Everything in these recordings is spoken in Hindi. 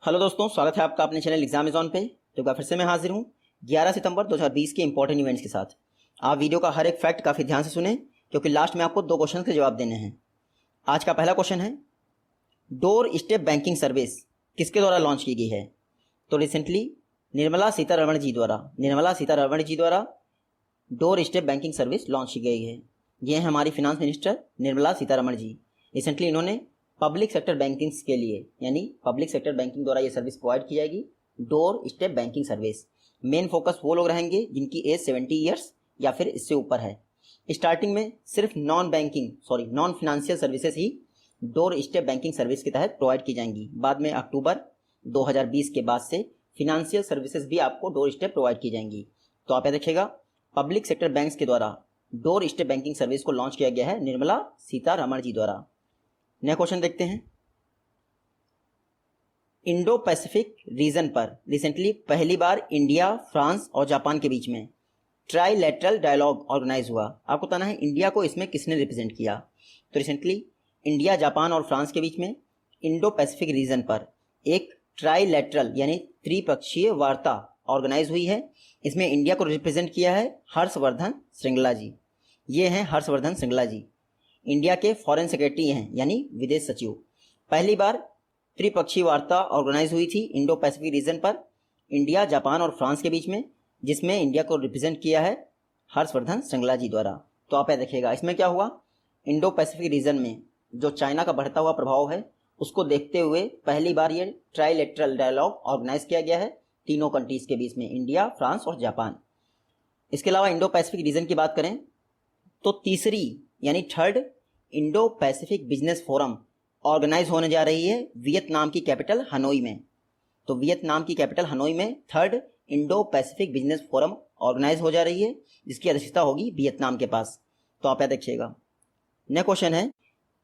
हेलो दोस्तों, स्वागत है आपका अपने चैनल एग्जामेज़ॉन पे। तो फिर से मैं हाजिर हूँ 11 सितंबर 2020 के इंपॉर्टेंट इवेंट्स के साथ। आप वीडियो का हर एक फैक्ट काफ़ी ध्यान से सुने, क्योंकि लास्ट में आपको 2 क्वेश्चन के जवाब देने हैं। आज का पहला क्वेश्चन है, डोर स्टेप बैंकिंग सर्विस किसके द्वारा लॉन्च की गई है? तो रिसेंटली निर्मला सीतारमण जी द्वारा door step banking service launch की गई है। ये हैं हमारी finance minister Nirmala Sitharaman ji. Recently इन्होंने पब्लिक सेक्टर बैंकिंग के लिए, यानी पब्लिक सेक्टर बैंकिंग द्वारा ये सर्विस प्रोवाइड की जाएगी, door step banking service. Main focus वो लोग रहेंगे जिनकी एज 70 ईयर्स या फिर इससे ऊपर है। स्टार्टिंग में सिर्फ नॉन फिनेंशियल सर्विसेज ही डोर स्टेप बैंकिंग सर्विस के तहत प्रोवाइड की जाएंगी। बाद में अक्टूबर 2020 के बाद से फिनेंशियल सर्विसेज भी आपको डोर स्टेप प्रोवाइड की जाएंगी। तो आप याद रखिएगा, पब्लिक सेक्टर बैंक्स के द्वारा डोर स्टेप बैंकिंग सर्विस को लॉन्च किया गया है निर्मला सीतारमण जी द्वारा। नया क्वेश्चन देखते हैं। इंडो पैसिफिक रीजन पर रिसेंटली पहली बार इंडिया, फ्रांस और जापान के बीच में ट्राइलेटरल डायलॉग ऑर्गेनाइज हुआ। आपको बताना है इंडिया को इसमें किसने रिप्रेजेंट किया। तो रिसेंटली इंडिया, जापान और फ्रांस के बीच में इंडो पैसिफिक रीजन पर एक ट्राइलेटरल यानी त्रिपक्षीय वार्ता ऑर्गेनाइज हुई है। इसमें इंडिया को रिप्रेजेंट किया है हर्षवर्धन श्रृंगला जी। ये हैं हर्षवर्धन श्रृंगला जी, इंडिया के फॉरेन सेक्रेटरी हैं, यानी विदेश सचिव। पहली बार त्रिपक्षीय वार्ता ऑर्गेनाइज हुई थी इंडो पैसिफिक रीजन पर इंडिया, जापान और फ्रांस के बीच में, जिसमें इंडिया को रिप्रेजेंट किया है हर्षवर्धन श्रृंगला जी द्वारा। तो आप याद रखिएगा, इसमें क्या हुआ, इंडो पैसिफिक रीजन में जो चाइना का बढ़ता हुआ प्रभाव है उसको देखते हुए पहली बार ये ट्राइलेटरल डायलॉग ऑर्गेनाइज किया गया है तीनों कंट्रीज के बीच में, इंडिया, फ्रांस और जापान। इसके अलावा इंडो पैसिफिक रीजन की बात करें तो तीसरी यानी third Indo Pacific business forum organise होने जा रही है वियतनाम की कैपिटल हनोई में। तो वियतनाम की कैपिटल हनोई में third Indo Pacific business forum organise हो जा रही है, जिसकी अध्यक्षता होगी वियतनाम के पास। तो आप याद रखिएगा। नेक्स्ट क्वेश्चन है,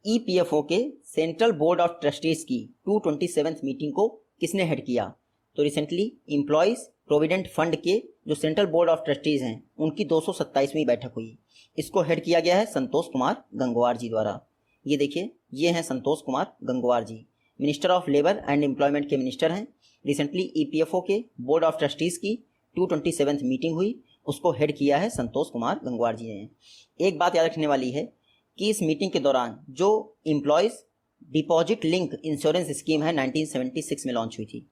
ईपीएफओ के सेंट्रल बोर्ड ऑफ ट्रस्टीज की 227th मीटिंग को किसने हेड किया? तो रिसेंटली एम्प्लॉयज प्रोविडेंट फंड के जो सेंट्रल बोर्ड ऑफ ट्रस्टीज हैं उनकी 227वीं बैठक हुई। इसको हेड किया गया है संतोष कुमार गंगवार जी द्वारा। ये देखिए, ये हैं Santosh Kumar Gangwar ji, minister of labour and employment के मिनिस्टर हैं। रिसेंटली ईपीएफओ के बोर्ड ऑफ ट्रस्टीज की 227th मीटिंग हुई, उसको हेड किया है संतोष कुमार गंगवार जी ने। एक बात याद रखने वाली है कि इस मीटिंग के दौरान जो employees deposit link insurance scheme है 1976 में लॉन्च हुई थी,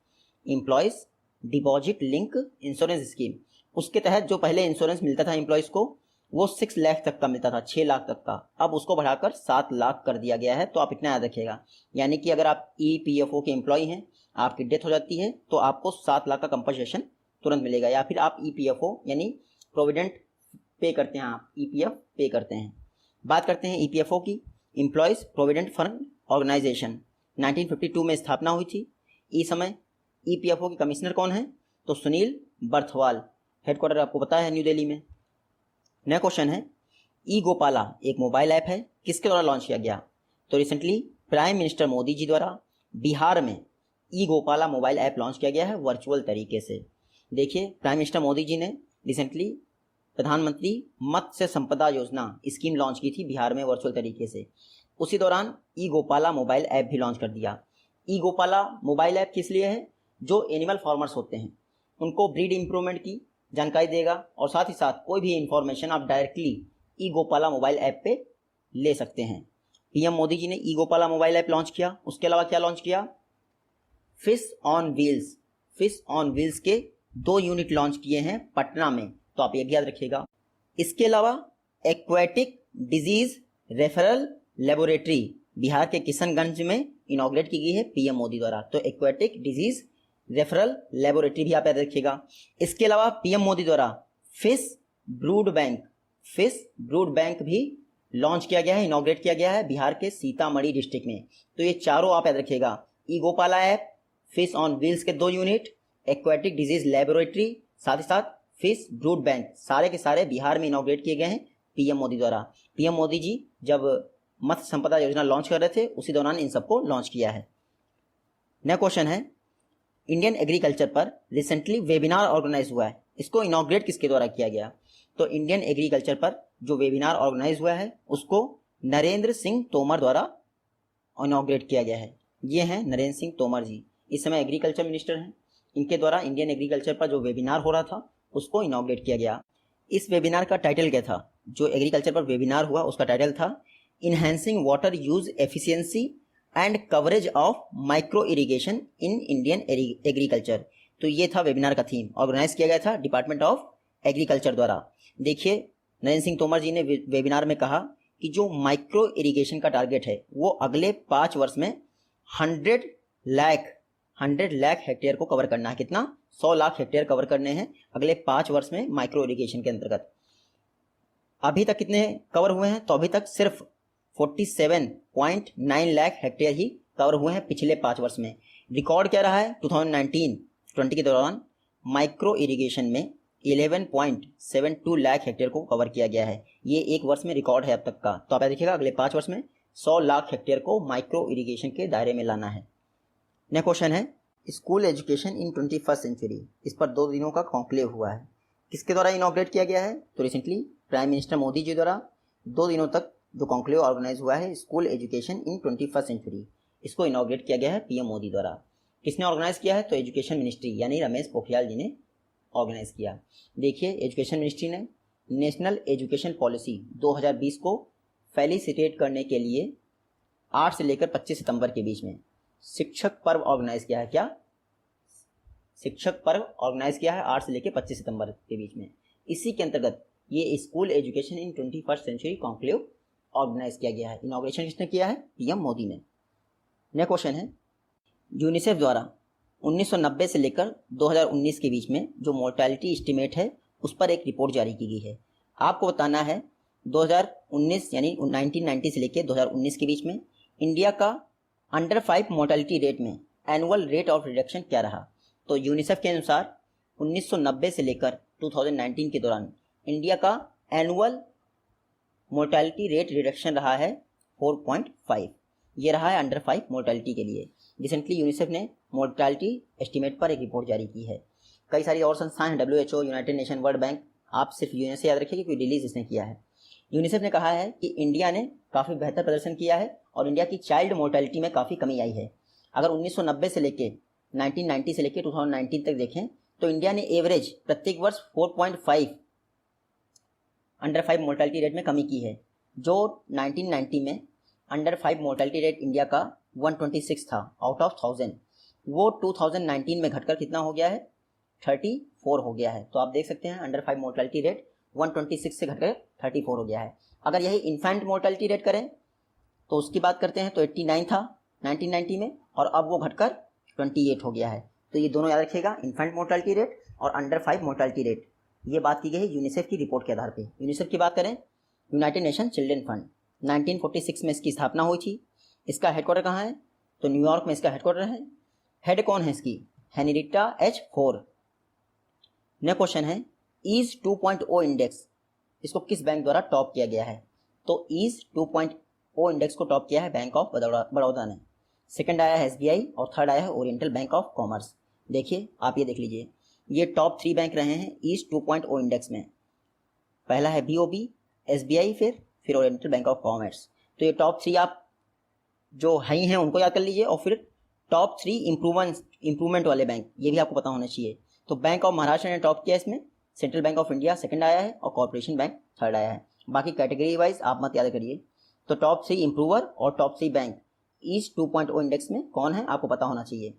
employees deposit link insurance scheme, उसके तहत जो पहले इंश्योरेंस मिलता था एम्प्लॉयज को वो 6 लाख तक का मिलता था, 6 लाख तक का, अब उसको बढ़ाकर 7 लाख कर दिया गया है। तो आप इतना याद रखिएगा, यानी कि अगर आप ईपीएफओ के एम्प्लॉय हैं, आपकी डेथ हो जाती है तो आपको 7 लाख का कंपनसेशन तुरंत मिलेगा, या फिर आप ईपीएफओ यानी प्रोविडेंट पे करते हैं, आप ईपीएफ पे करते हैं। बात करते हैं ईपीएफओ की। एम्प्लॉयज प्रोविडेंट फंड ऑर्गेनाइजेशन 1952 में स्थापना हुई थी। इस समय ईपीएफओ के कमिश्नर कौन है? तो सुनील बर्थवाल। हेडक्वार्टर आपको पता है न्यू दिल्ली में। नया क्वेश्चन है, ई गोपाला एक मोबाइल ऐप है, किसके द्वारा लॉन्च किया गया? तो recently prime minister Modi ji द्वारा बिहार में ई गोपाला मोबाइल ऐप लॉन्च किया गया है वर्चुअल तरीके से। देखिए, प्राइम मिनिस्टर मोदी जी ने रिसेंटली प्रधानमंत्री मत्स्य संपदा योजना स्कीम लॉन्च की थी बिहार में वर्चुअल तरीके से। उसी दौरान ई गोपाला मोबाइल ऐप भी लॉन्च कर दिया। ई गोपाला मोबाइल ऐप किस लिए है? जो एनिमल फार्मर्स होते हैं उनको ब्रीड इंप्रूवमेंट की जानकारी देगा, और साथ ही साथ कोई भी इंफॉर्मेशन आप डायरेक्टली ई गोपाला मोबाइल ऐप पे ले सकते हैं। पीएम मोदी जी ने ई गोपाला मोबाइल ऐप लॉन्च किया। उसके अलावा क्या लॉन्च किया? फिश ऑन व्हील्स के 2 यूनिट लॉन्च किए हैं पटना में, तो आप ये भी याद रखिएगा। इसके अलावा aquatic disease referral laboratory Bihar के किशनगंज में इनॉग्रेट की गई है पीएम मोदी द्वारा। तो एक्वेटिक डिजीज रेफरल लेबोरेटरी भी आप याद रखिएगा। इसके अलावा पीएम मोदी द्वारा फिश ब्रूड बैंक भी लॉन्च किया गया है, इनॉग्रेट किया गया है बिहार के सीतामढ़ी डिस्ट्रिक्ट में। तो ये चारों आप याद रखिएगा, e Gopala app, fish on wheels के 2 यूनिट, एक्वेटिक डिजीज लेबोरेटरी, साथ ही साथ फिश ब्रूड बैंक, सारे के सारे बिहार में इनॉग्रेट किए गए हैं पीएम मोदी द्वारा। पीएम मोदी जी जब मत्स्य संपदा योजना लॉन्च कर रहे थे उसी दौरान इन सबको लॉन्च किया है। नया क्वेश्चन है, इंडियन एग्रीकल्चर पर रिसेंटली वेबिनार ऑर्गेनाइज हुआ है, इसको इनॉग्रेट किसके द्वारा किया गया? तो इंडियन एग्रीकल्चर पर जो वेबिनार ऑर्गेनाइज हुआ है उसको नरेंद्र सिंह तोमर द्वारा इनॉग्रेट किया गया है। ये हैं नरेंद्र सिंह तोमर जी, इस समय एग्रीकल्चर मिनिस्टर हैं। इनके द्वारा इंडियन एग्रीकल्चर पर जो वेबिनार हो रहा था उसको इनॉग्रेट किया गया। इस वेबिनार का टाइटल क्या था? जो एग्रीकल्चर पर वेबिनार हुआ उसका टाइटल था enhancing water use efficiency and coverage of micro irrigation in Indian agriculture. तो ये था वेबिनार का थीम, ऑर्गेनाइज किया गया था डिपार्टमेंट ऑफ एग्रीकल्चर द्वारा। देखिए नरेंद्र सिंह तोमर जी ने वेबिनार में कहा कि जो माइक्रो इरिगेशन का टारगेट है वो अगले 5 वर्ष में 100 लाख हेक्टेयर को कवर करना है। कितना? 100 लाख हेक्टेयर कवर करने हैं अगले 5 वर्ष में माइक्रो इरिगेशन के अंतर्गत। अभी तक कितने कवर हुए हैं? तो अभी तक सिर्फ 47.9 लाख हेक्टेयर ही कवर हुए हैं पिछले 5 वर्ष में। रिकॉर्ड क्या रहा है? 2019-20 के दौरान माइक्रो इरिगेशन में 11.72 लाख हेक्टेयर को कवर किया गया है। ये एक वर्ष में रिकॉर्ड है अब तक का। तो आप देखिएगा अगले 5 वर्ष में 100 लाख हेक्टेयर को माइक्रो इरिगेशन के दायरे में लाना है। नेक्स्ट क्वेश्चन है school education in 21st century. इस पर 2 दिनों का कॉन्क्लेव हुआ है। किसके द्वारा इनॉग्रेट किया गया है? तो recently prime minister Modi ji द्वारा 2 दिनों तक जो कॉन्क्लेव ऑर्गेनाइज हुआ है school education in 21st century, इसको इनॉग्रेट किया गया है पीएम मोदी द्वारा। किसने ऑर्गेनाइज किया है? तो एजुकेशन मिनिस्ट्री यानी रमेश पोखरियाल जी ने ऑर्गेनाइज किया। देखिए एजुकेशन मिनिस्ट्री ने नेशनल एजुकेशन पॉलिसी 2020 को फैसिलिटेट करने के लिए 8 से लेकर 25 सितंबर के बीच में शिक्षक पर्व ऑर्गेनाइज किया है। क्या? शिक्षक पर्व ऑर्गेनाइज किया है 8 से लेकर 25 सितंबर के बीच में। इसी के अंतर्गत ये school education in 21st century conclave organise किया गया है। इनॉग्रेशन किसने किया है? पीएम मोदी ने। नेक्स्ट क्वेश्चन है यूनिसेफ द्वारा 1990 से लेकर 2019 के बीच में जो मोर्टेलिटी एस्टिमेट है उस पर एक रिपोर्ट जारी की गई है। आपको बताना है 2019 यानी 1990 से लेकर 2019 के बीच में इंडिया का अंडर 5 मोर्टेलिटी रेट में एनुअल रेट ऑफ रिडक्शन क्या रहा। तो यूनिसेफ के अनुसार 1990 से लेकर 2019 के दौरान इंडिया का एनुअल मोर्टेलिटी रेट रिडक्शन रहा है 4.5। ये रहा है अंडर 5 मोर्टेलिटी के लिए। रिसेंटली यूनिसेफ ने मोर्टेलिटी एस्टिमेट पर एक रिपोर्ट जारी की है। कई सारी और संस्थाएं हैं, WHO, United nation, world bank. आप सिर्फ यूनिसेफ याद रखिए कि रिलीज इसने किया है। यूनिसेफ ने कहा है कि इंडिया ने काफ़ी बेहतर प्रदर्शन किया है और इंडिया की चाइल्ड मोर्टेलिटी में काफ़ी कमी आई है। अगर 1990 से लेके 1990 से लेकर 2019 तक देखें तो इंडिया ने एवरेज प्रत्येक वर्ष 4.5 अंडर 5 मोर्टेलिटी रेट में कमी की है। जो 1990 में अंडर 5 मोर्टेलिटी रेट इंडिया का 126 था आउट ऑफ 1000, वो 2019 में घटकर कितना हो गया है? 34 हो गया है। तो आप देख सकते हैं अंडर 5 मोर्टेलिटी रेट 126 से घटकर 34 हो गया है। अगर यही इन्फेंट मोर्टेलिटी रेट करें तो उसकी बात करते हैं तो 89 था 1990 में और अब वो घटकर 28 हो गया है। तो ये दोनों याद रखिएगा, इन्फेंट मोर्टेलिटी रेट और अंडर 5 मोर्टेलिटी रेट। ये बात की गई है यूनिसेफ की रिपोर्ट के आधार पे। यूनिसेफ की बात करें, यूनाइटेड नेशन चिल्ड्रन फंड 1946 में इसकी स्थापना हुई थी। इसका हेडक्वार्टर कहाँ है? तो न्यूयॉर्क में इसका हेडक्वार्टर है। हेड कौन है इसकी? Henrietta H four. Next question है ईज 2.0 इंडेक्स, इसको किस बैंक द्वारा टॉप किया गया है? तो ईज 2.0 इंडेक्स को टॉप किया है बैंक ऑफ बड़ौदा ने। सेकंड आया है SBI और थर्ड आया है ओरिएंटल बैंक ऑफ कॉमर्स। देखिए आप ये देख लीजिए, ये टॉप 3 बैंक रहे हैं ईज 2.0 इंडेक्स में। पहला है BOB, SBI, फिर ओरिएंटल बैंक ऑफ कॉमर्स। तो ये टॉप 3 आप जो हाई हैं उनको याद कर लीजिए और फिर टॉप 3 इंप्रूवमेंट वाले बैंक ये भी आपको पता होना चाहिए। तो बैंक ऑफ महाराष्ट्र ने टॉप किया इसमें, central bank of India second आया है और कॉर्पोरेशन बैंक थर्ड आया है। बाकी कैटेगरी वाइज आप मत याद करिए। तो टॉप 3 इंप्रूवर और टॉप 3 बैंक ईज 2.0 इंडेक्स में कौन है आपको पता होना चाहिए।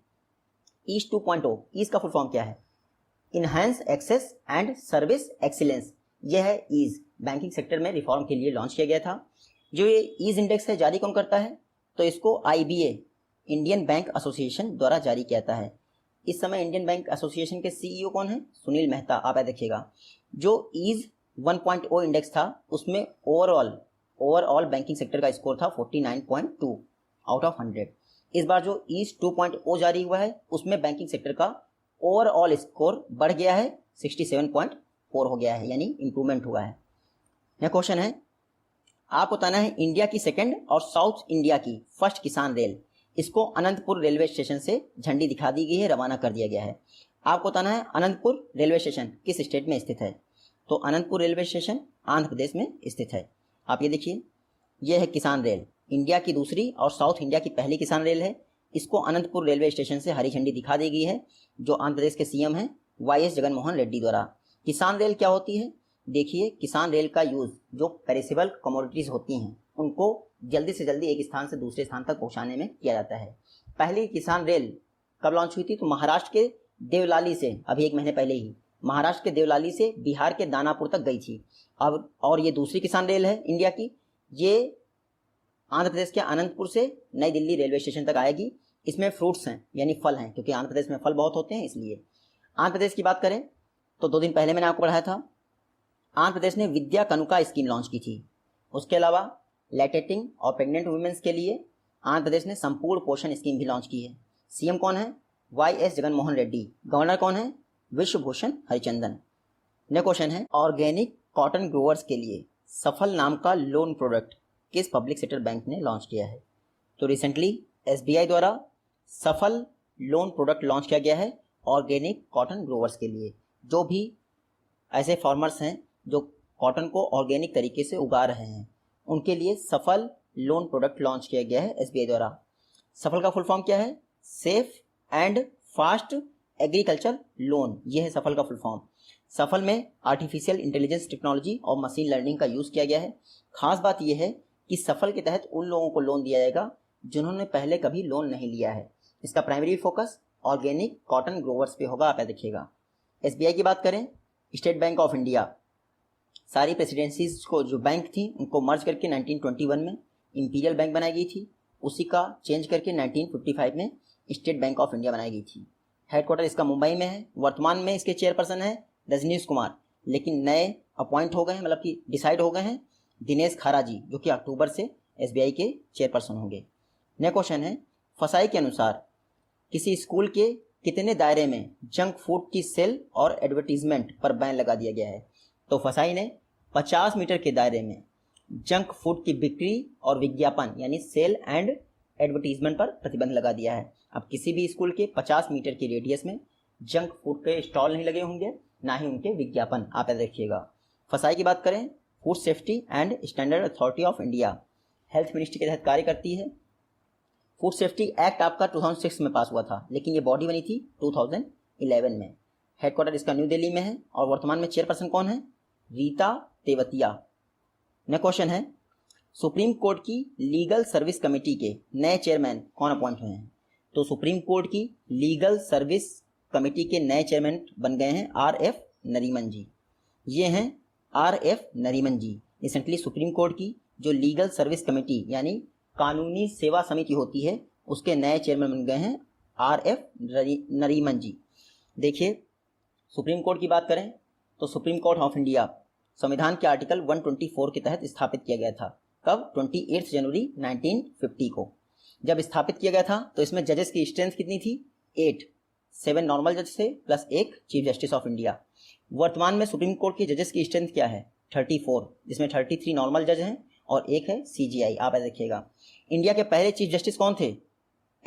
ईज 2.0, ईज का फुल फॉर्म क्या है? Enhanced access and service excellence. यह है ईज, बैंकिंग सेक्टर में रिफॉर्म के लिए लॉन्च किया गया था। जो ये ईज इंडेक्स है जारी कौन करता है? तो इसको IBA इंडियन बैंक एसोसिएशन द्वारा जारी किया जाता है। इस समय इंडियन बैंक एसोसिएशन के CEO कौन है? सुनील मेहता। आप याद रखिएगा। जो ईज 1.0 इंडेक्स था उसमें ओवरऑल बैंकिंग सेक्टर का स्कोर था 49.2 आउट ऑफ 100। इस बार जो ईज 2.0 जारी हुआ है उसमें बैंकिंग सेक्टर का ओवरऑल स्कोर बढ़ गया है 67.4 हो गया है, यानी इंप्रूवमेंट हुआ है। यह क्वेश्चन है आपको बताना है इंडिया की सेकंड और साउथ इंडिया की फर्स्ट किसान रेल, इसको अनंतपुर रेलवे स्टेशन से झंडी दिखा दी गई है, रवाना कर दिया गया है। आपको बताना है अनंतपुर रेलवे स्टेशन किस स्टेट में स्थित है? तो अनंतपुर रेलवे स्टेशन आंध्र प्रदेश में स्थित है। आप ये देखिए, यह है किसान रेल, इंडिया की दूसरी और साउथ इंडिया की पहली किसान रेल है। इसको अनंतपुर रेलवे स्टेशन से हरी झंडी दिखा दी गई है, जो आंध्र प्रदेश के सीएम हैं वाईएस जगनमोहन रेड्डी द्वारा। किसान रेल क्या होती है? देखिए, किसान रेल का यूज़ जो पेरिसेबल कमोडिटीज़ होती हैं उनको जल्दी से जल्दी एक स्थान से दूसरे स्थान तक पहुंचाने में किया जाता है। पहली किसान रेल कब लॉन्च हुई थी? तो महाराष्ट्र के देवलाली से, अभी 1 महीने पहले ही महाराष्ट्र के देवलाली से बिहार के दानापुर तक गई थी। अब और ये दूसरी किसान रेल है इंडिया की, ये आंध्र प्रदेश के अनंतपुर से नई दिल्ली रेलवे स्टेशन तक आएगी। इसमें फ्रूट्स हैं यानी फल हैं, क्योंकि आंध्र प्रदेश में फल बहुत होते हैं इसलिए। आंध्र प्रदेश की बात करें तो 2 दिन पहले मैंने आपको पढ़ाया था, आंध्र प्रदेश ने विद्या कनुका स्कीम लॉन्च की थी। उसके अलावा लैक्टेटिंग और प्रेग्नेंट वुमेन्स के लिए आंध्र प्रदेश ने संपूर्ण पोषण स्कीम भी लॉन्च की है। सीएम कौन है? वाईएस जगनमोहन रेड्डी। गवर्नर कौन है? विश्वभूषण हरिचंदन। नेक्स्ट क्वेश्चन है, ऑर्गेनिक कॉटन ग्रोवर्स के लिए सफल नाम का लोन प्रोडक्ट किस पब्लिक सेक्टर बैंक ने लॉन्च किया है? तो रिसेंटली एसबीआई द्वारा सफल लोन प्रोडक्ट लॉन्च किया गया है ऑर्गेनिक कॉटन ग्रोवर्स के लिए। जो भी ऐसे फार्मर्स हैं जो कॉटन को ऑर्गेनिक तरीके से उगा रहे हैं, उनके लिए सफल लोन प्रोडक्ट लॉन्च किया गया है एसबीआई द्वारा। सफल का फुल फॉर्म क्या है? Safe and fast agriculture loan, यह है सफल का फुल फॉर्म। सफल में आर्टिफिशियल इंटेलिजेंस टेक्नोलॉजी और मशीन लर्निंग का यूज़ किया गया है। खास बात यह है कि सफल के तहत उन लोगों को लोन दिया जाएगा जिन्होंने पहले कभी लोन नहीं लिया है। इसका primary focus organic cotton growers पे होगा, आप देखिएगा। एसबीआई की बात करें, स्टेट बैंक ऑफ इंडिया, सारी प्रेसिडेंसीज को जो बैंक थी उनको मर्ज करके 1921 में इंपीरियल बैंक बनाई गई थी। उसी का चेंज करके 1955 में स्टेट बैंक ऑफ इंडिया बनाई गई थी। हेडक्वार्टर इसका मुंबई में है। वर्तमान में इसके चेयरपर्सन है रजनीश कुमार, लेकिन नए अपॉइंट हो गए हैं, मतलब कि डिसाइड हो गए हैं दिनेश खारा जी, जो कि अक्टूबर से एसबीआई के चेयरपर्सन होंगे। नेक्स्ट क्वेश्चन है, फसाई के अनुसार किसी स्कूल के कितने दायरे में जंक फूड की सेल और एडवर्टीजमेंट पर बैन लगा दिया गया है? तो फसाई ने 50 मीटर के दायरे में जंक फूड की बिक्री और विज्ञापन यानी सेल एंड एडवर्टीजमेंट पर प्रतिबंध लगा दिया है। अब किसी भी स्कूल के 50 मीटर के रेडियस में जंक फूड के स्टॉल नहीं लगे होंगे, ना ही उनके विज्ञापन, आप देखिएगा। फसाई की बात करें, food safety and standard authority of India health ministry के तहत कार्य करती है। फूड सेफ्टी एक्ट आपका 2006 में पास हुआ था, लेकिन ये बॉडी बनी थी 2011 में। हेडक्वार्टर इसका न्यू दिल्ली में है और वर्तमान में चेयरपर्सन कौन है? रीता तेवतिया। नेक्स्ट क्वेश्चन है, सुप्रीम कोर्ट की लीगल सर्विस कमेटी के नए चेयरमैन कौन अपॉइंट हुए हैं? तो सुप्रीम कोर्ट की लीगल सर्विस कमेटी के नए चेयरमैन बन गए हैं आर.एफ. नरीमन जी। ये हैं आर.एफ. नरीमन जी। रिसेंटली सुप्रीम कोर्ट की जो लीगल सर्विस कमेटी यानी कानूनी सेवा समिति होती है, उसके नए चेयरमैन बन गए हैं आर.एफ. नरीमन जी। देखिए, सुप्रीम कोर्ट की बात करें तो सुप्रीम कोर्ट ऑफ इंडिया संविधान के आर्टिकल 124 के तहत स्थापित किया गया था। कब? 28 जनवरी 1950 को। जब स्थापित किया गया था तो इसमें जजेस की स्ट्रेंथ कितनी थी? 8, 7 नॉर्मल जज थे plus 1 chief justice of India. वर्तमान में सुप्रीम कोर्ट की जजेस की स्ट्रेंथ क्या है? 34, जिसमें 33 नॉर्मल जज हैं और 1 है सीजीआई, आप देखिएगा। इंडिया के पहले चीफ जस्टिस कौन थे?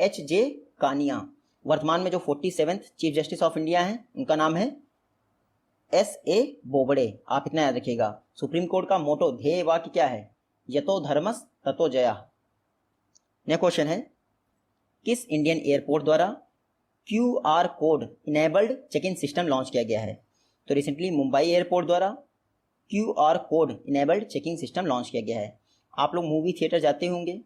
एच.जे. कानिया। वर्तमान में जो 47th chief justice of India हैं उनका नाम है S.A. बोबड़े, आप इतना याद रखिएगा। सुप्रीम कोर्ट का मोटो, ध्येय वाक्य क्या है? यतो धर्मस ततो जया। नेक्स्ट क्वेश्चन है, किस इंडियन एयरपोर्ट द्वारा QR code enabled check in system launch किया गया है? तो रिसेंटली मुंबई एयरपोर्ट द्वारा QR code enabled checking system launch किया गया है। आप लोग मूवी थिएटर जाते होंगे,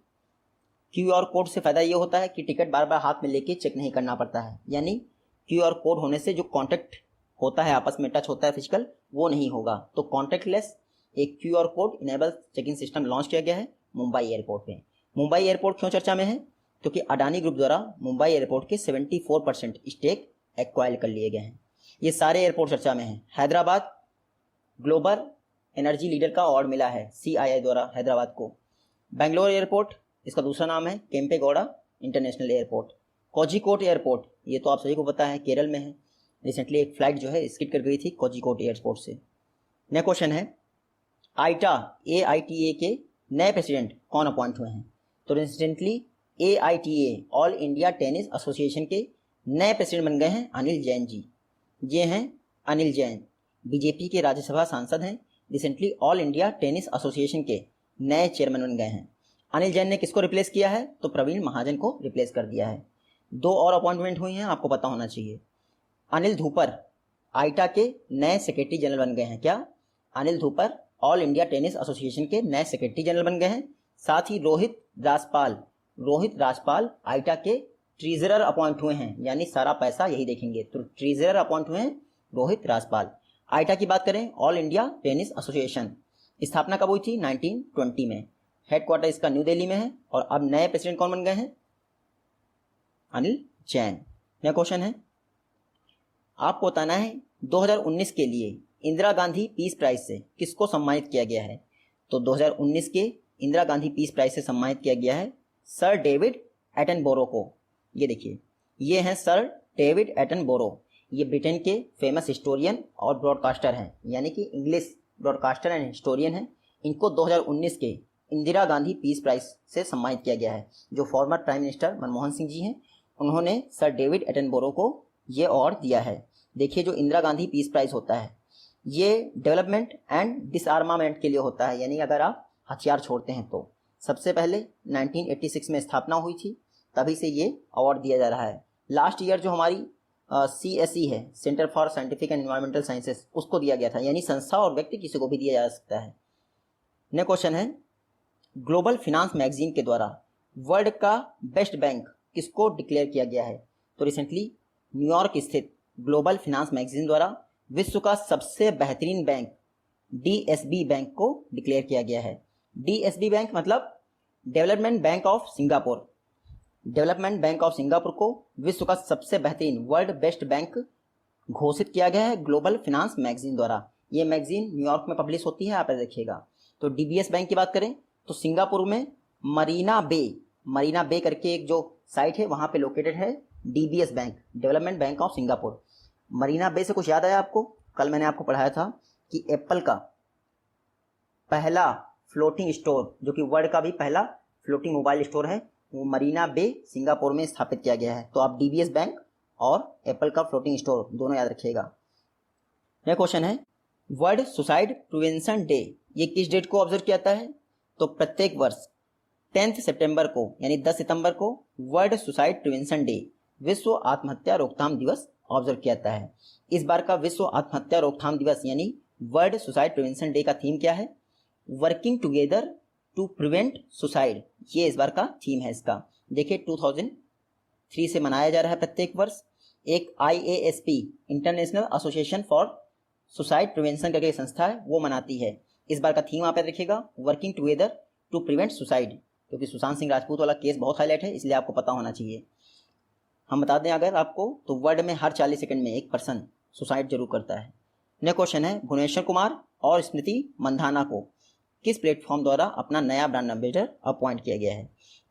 QR कोड से फ़ायदा ये होता है कि टिकट बार बार हाथ में लेके चेक नहीं करना पड़ता है, यानी QR कोड होने से जो कॉन्टैक्ट होता है, आपस में टच होता है फिजिकल, वो नहीं होगा। तो कॉन्टैक्टलेस एक QR code enable checking system launch किया गया है मुंबई एयरपोर्ट पे। मुंबई एयरपोर्ट क्यों चर्चा में है? क्योंकि अडानी ग्रुप द्वारा मुंबई एयरपोर्ट के 74% स्टेक एक्वायर कर लिए गए हैं। ये सारे एयरपोर्ट चर्चा में हैं। हैदराबाद ग्लोबल एनर्जी लीडर का अवार्ड मिला है CII द्वारा हैदराबाद को। बेंगलोर एयरपोर्ट, इसका दूसरा नाम है Kempegowda international airport. Kozhikode airport, ये तो आप सभी को पता है केरल में है। रिसेंटली एक फ्लाइट जो है स्किड कर गई थी कोझिकोड एयरपोर्ट से। नेक्स्ट क्वेश्चन है, AITA के नए प्रेसिडेंट कौन अपॉइंट हुए हैं? तो recently AITA all India tennis association के नए प्रेसिडेंट बन गए हैं अनिल जैन जी। ये हैं अनिल जैन, बीजेपी के राज्यसभा सांसद हैं। Recently all India tennis association के नए चेयरमैन बन गए हैं। अनिल जैन ने किसको रिप्लेस किया है? तो प्रवीण महाजन को रिप्लेस कर दिया है। 2 और अपॉइंटमेंट हुई हैं, आपको पता होना चाहिए। अनिल धूपर आइटा के नए सेक्रेटरी जनरल बन गए हैं। क्या? अनिल धूपर ऑल इंडिया टेनिस एसोसिएशन के नए सेक्रेटरी जनरल बन गए हैं। साथ ही रोहित राजपाल आइटा के ट्रेजरर अपॉइंट हुए हैं, यानी सारा पैसा यही देखेंगे। तो ट्रेजरर अपॉइंट हुए हैं रोहित राजपाल। आइटा की बात करें, ऑल इंडिया टेनिस एसोसिएशन, स्थापना कब हुई थी? 1920 में। हेडक्वार्टर इसका न्यू दिल्ली में है। और अब नए प्रेसिडेंट कौन बन गए हैं? अनिल जैन। नया क्वेश्चन है, आपको बताना है 2019 के लिए इंदिरा गांधी पीस प्राइज से किसको सम्मानित किया गया है? तो 2019 के इंदिरा गांधी पीस प्राइज से सम्मानित किया गया है सर डेविड एटनबरो को। ये देखिए, ये हैं सर डेविड एटनबरो। ये ब्रिटेन के फेमस हिस्टोरियन और ब्रॉडकास्टर हैं, यानी कि इंग्लिश ब्रॉडकास्टर एंड हिस्टोरियन हैं। इनको 2019 के इंदिरा गांधी पीस प्राइज से सम्मानित किया गया है। जो former prime minister Manmohan Singh ji हैं, उन्होंने सर डेविड एटनबरो को ये अवार्ड दिया है। देखिए, जो इंदिरा गांधी पीस प्राइज होता है, ये डेवलपमेंट एंड डिसआर्मामेंट के लिए होता है, यानी अगर आप हथियार छोड़ते हैं तो। सबसे पहले 1986 में स्थापना हुई थी, तभी से ये अवार्ड दिया जा रहा है। लास्ट ईयर जो हमारी CSE है, centre for scientific and environmental sciences, उसको दिया गया था, यानी संस्था और व्यक्ति किसी को भी दिया जा सकता है। नेक्स्ट क्वेश्चन है, ग्लोबल फिनांस मैगजीन के द्वारा वर्ल्ड का बेस्ट बैंक किसको डिक्लेयर किया गया है? तो रिसेंटली न्यूयॉर्क स्थित ग्लोबल फिनांस मैगजीन द्वारा विश्व का सबसे बेहतरीन बैंक DSB बैंक को डिक्लेयर किया गया है। DSB बैंक मतलब development bank of Singapore. Development bank of Singapore को विश्व का सबसे बेहतरीन वर्ल्ड बेस्ट बैंक घोषित किया गया है ग्लोबल फिनांस मैगजीन द्वारा। ये मैगजीन न्यूयॉर्क में पब्लिश होती है, आप देखिएगा। तो DBS बैंक की बात करें तो सिंगापुर में मरीना बे करके एक जो साइट है, वहाँ पे लोकेटेड है DBS bank, development bank of Singapore. Marina Bay से कुछ याद आया आपको? कल मैंने आपको पढ़ाया था कि एप्पल का पहला फ्लोटिंग स्टोर, जो कि वर्ल्ड का भी पहला फ्लोटिंग मोबाइल स्टोर है, वो मरीना बे सिंगापुर में स्थापित किया गया है। तो आप DBS बैंक और एप्पल का फ्लोटिंग स्टोर दोनों याद रखिएगा। नेक्स्ट क्वेश्चन है, वर्ल्ड सुसाइड प्रिवेंशन डे ये किस डेट को ऑब्जर्व किया जाता है? तो प्रत्येक वर्ष 10 सितंबर को, यानी 10 सितंबर को वर्ल्ड सुसाइड प्रिवेंशन डे, विश्व आत्महत्या रोकथाम दिवस ऑब्जर्व किया जाता है। इस बार का विश्व आत्महत्या रोकथाम दिवस यानी वर्ल्ड सुसाइड प्रिवेंशन डे का थीम क्या है? Working together to prevent suicide, ये इस बार का थीम है इसका। देखिए, 2003 से मनाया जा रहा है प्रत्येक वर्ष। एक IASP international association for suicide prevention करके संस्था है, वो मनाती है। इस बार का थीम आप याद रखिएगा, working together to prevent suicide, क्योंकि सुशांत सिंह राजपूत वाला केस बहुत हाईलाइट है, इसलिए आपको पता होना चाहिए। हम बता दें अगर आपको, तो वर्ल्ड में हर 40 सेकंड में एक पर्सन सुसाइड जरूर करता है। नेक्स्ट क्वेश्चन है, भुवनेश्वर कुमार और स्मृति मंधाना को किस प्लेटफॉर्म द्वारा अपना नया ब्रांड एम्बेसडर अपॉइंट किया गया है?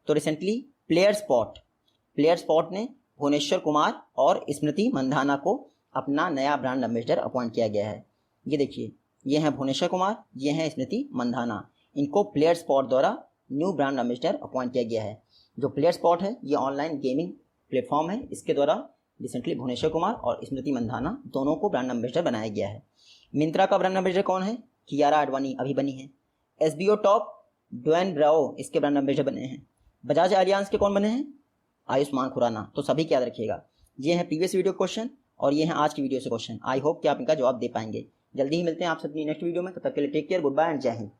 तो रिसेंटली प्लेयर स्पॉट ने भुवनेश्वर कुमार और स्मृति मंधाना को अपना नया ब्रांड एम्बेसडर अपॉइंट किया गया है। ये देखिए, ये हैं भुवनेश्वर कुमार, ये हैं स्मृति मंधाना। इनको प्लेयर स्पॉट द्वारा न्यू ब्रांड एम्बेसडर अपॉइंट किया गया है। जो प्लेयर स्पॉट है, ये ऑनलाइन गेमिंग प्लेटफॉर्म है, इसके द्वारा रिसेंटली भुवनेश्वर कुमार और स्मृति मंधाना दोनों को ब्रांड एम्बेसडर बनाया गया है। मिंत्रा का ब्रांड एम्बेसडर कौन है? कियारा आडवाणी अभी बनी है। SBO टॉप ड्वेन ब्रावो इसके ब्रांड एम्बेसडर बने हैं। बजाज एलियांस के कौन बने हैं? आयुष्मान खुराना। तो सभी क्या याद रखिएगा। ये है प्रीवियस वीडियो क्वेश्चन और ये है आज की वीडियो से क्वेश्चन। आई होप कि आप इनका जवाब दे पाएंगे। जल्दी ही मिलते हैं आपसे अपनी नेक्स्ट वीडियो में, तब तक के लिए take care, goodbye and जय हिंद।